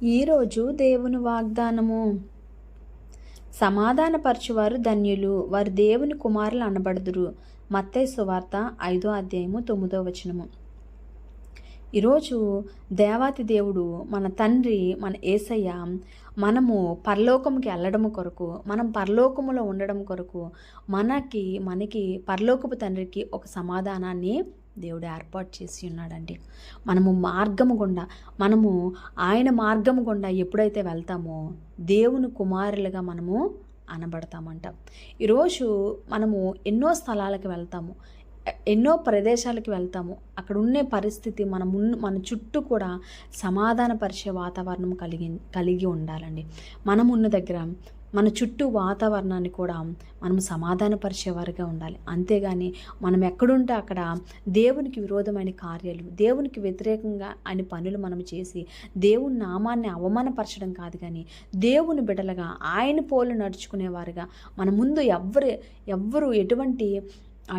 ఈరోజు దేవుని వాగ్దానము. సమాధానపరచువారు ధన్యులు, వారు దేవుని కుమారులు అనబడుదురు. మత్తయి సువార్త 5వ అధ్యాయము 9వ వచనము. ఈరోజు దేవాతి దేవుడు, మన తండ్రి, మన యేసయ్య మనము పరలోకంకి వెళ్ళడం కొరకు, మనం పరలోకములో ఉండడం కొరకు మనకి పరలోకపు తండ్రికి ఒక సమాధానాన్ని దేవుడు ఏర్పాటు చేసి ఉన్నాడండి. మనము ఆయన మార్గము గుండా ఎప్పుడైతే వెళ్తామో దేవుని కుమారులుగా మనము అనబడతామంట. ఈరోజు మనము ఎన్నో స్థలాలకు వెళ్తాము, ఎన్నో ప్రదేశాలకు వెళ్తాము. అక్కడ ఉండే పరిస్థితి మన చుట్టూ కూడా సమాధానపరిచే వాతావరణం కలిగి ఉండాలండి. మనమున్న దగ్గర మన చుట్టూ వాతావరణాన్ని కూడా మనం సమాధానపరిచేవారుగా ఉండాలి. అంతేగాని మనం ఎక్కడుంటే అక్కడ దేవునికి విరోధమైన కార్యాలు, దేవునికి వ్యతిరేకంగా ఆయన పనులు మనం చేసి దేవుని నామాన్ని అవమానపరచడం కాదు, కానీ దేవుని బిడ్డలుగా ఆయన పోలు నడుచుకునేవారుగా మన ముందు ఎవ్వరు ఎటువంటి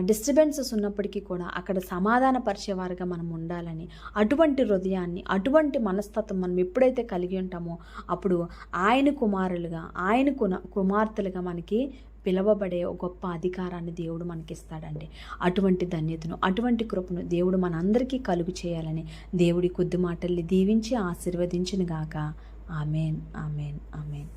డిస్టర్బెన్సెస్ ఉన్నప్పటికీ కూడా అక్కడ సమాధానపరిచేవారుగా మనం ఉండాలని, అటువంటి హృదయాన్ని, అటువంటి మనస్తత్వం మనం ఎప్పుడైతే కలిగి ఉంటామో అప్పుడు ఆయన కుమారులుగా, ఆయన కుమార్తెలుగా మనకి పిలవబడే ఒక గొప్ప అధికారాన్ని దేవుడు మనకిస్తాడండి. అటువంటి ధన్యతను, అటువంటి కృపను దేవుడు మనందరికీ కలుగు చేయాలని దేవుడి కొద్ది మాటల్ని దీవించి ఆశీర్వదించును గాక. Amen, amen, amen.